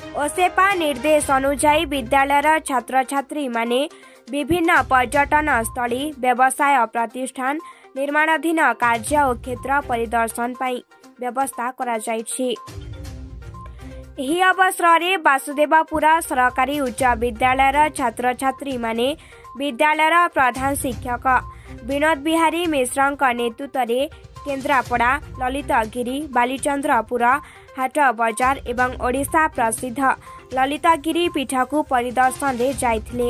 ओसेपा निर्देश अनुसार विद्यालय छात्र छात्री माने विभिन्न पर्यटन स्थली व्यवसाय प्रतिष्ठान निर्माणाधीन कार्य और क्षेत्र परिदर्शन पाई व्यवस्था करा जायछि। एही अवसर में वासुदेवपुरा सरकारी उच्च विद्यालय छात्र छात्री माने विद्यालय प्रधान शिक्षक विनोद बिहारी मिश्र नेतृत्व में केन्द्रापड़ा ललितगिरी बालीचंद्रपुर हाट बजार एवं ओडिशा प्रसिद्ध ललितगिरी पीठ को परिदर्शन रे जाइथिले।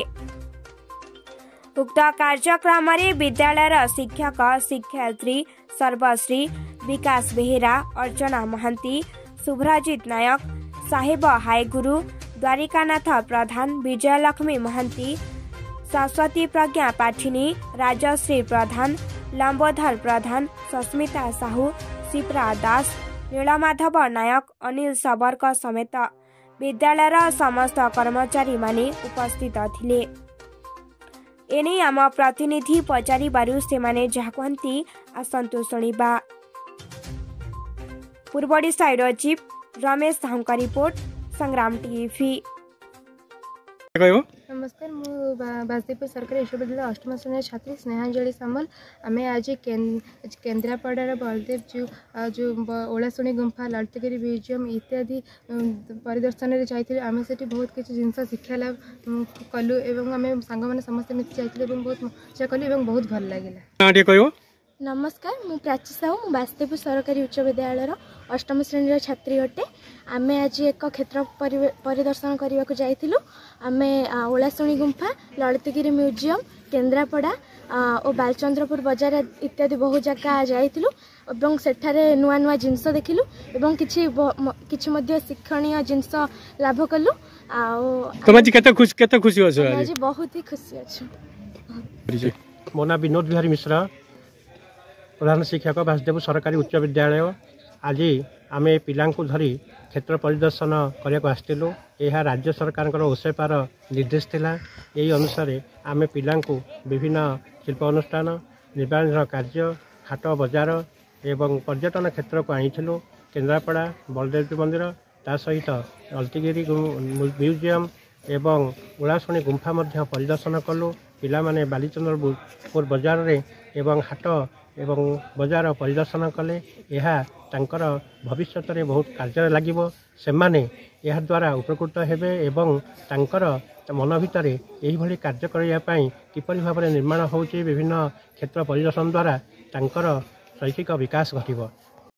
उक्त कार्यक्रम में विद्यालय शिक्षक शिक्षयित्री सर्वश्री विकास बेहेरा अर्चना महांती शुभ्रजित नायक साहेब हाईगुरु द्वारिकानाथ प्रधान विजयलक्ष्मी महांती सरस्वती प्रज्ञा पाठिनी राजश्री प्रधान लंबोधर प्रधान सस्मिता साहू शिप्रा दास नीलमाधव नायक अनिल सबरक समेत विद्यालय समस्त कर्मचारी माने उपस्थित थिले। एने आम प्रतिनिधि पचारिबारु सेमाने जहा कहंती आसंतु शुणिबा। पूर्वोडिशा चीफ रमेश साहूका रिपोर्ट संग्राम टीवी। नमस्कार मु वासुदेवपुर सरकारी विश्वविद्यालय अष्टम श्रेणी छात्री स्नेहांजलि सामल आमे आज केन्द्रापड़ा बलदेव जो ओलाशुणी गुंफा ललितगिरी म्यूजियम इत्यादि परिदर्शन में जाइए आम से बहुत किसी जिनस शिक्षा लाभ कलु एवं आम सांग मैंने समस्त मिसी जाइए बहुत मजा कलु बहुत भल लगे। नमस्कार मु प्राची साहू वासुदेवपुर सरकारी उच्च विद्यालय अष्टम श्रेणी छात्री अटे। आमे आज एक क्षेत्र परिदर्शन करने को जाइलु। आमे ओलाशुणी गुंफा ललितगिरी म्यूजियम केन्द्रापड़ा और बालचंद्रपुर बजार इत्यादि बहुत जगह जाइलु एवं सेठारे नुआ नुआ जिनस देखिलु एवं किछि मध्य शिक्षणीय जिनस लाभ कलु। केते खुशी अछि आज बहुत ही खुशी अछि। मो ना विनोद बिहारी मिश्र प्रधान शिक्षक वासुदेवपुर सरकारी उच्च विद्यालय। आज आम पिला धरी क्षेत्र परिदर्शन करने को आसलु। यह राज्य सरकार ओसेपार निर्देश थिला। यही अनुसार आम पिला विभिन्न शिल्प अनुष्ठान निर्माण कार्य हाट बजार एवं पर्यटन क्षेत्र को आनीलु। केन्द्रापड़ा बलदेव मंदिर ता सहित ललितगिरी म्यूजियम एवं ओलाशुणी गुंफा परिदर्शन कलु। पिला माने बालीचंद्रपुर बजार रे एवं हाट एवं बजार परिदर्शन कले। यह तांकर भविष्य में बहुत कार्य लगिबो। से माने यह द्वारा उपकृत हेबे एवं तांकर मन भितर यही भली कार्य करिया पई किपरि भाव निर्माण होउची विभिन्न क्षेत्र परिदर्शन द्वारा तांकर शैक्षिक विकास घटिबो।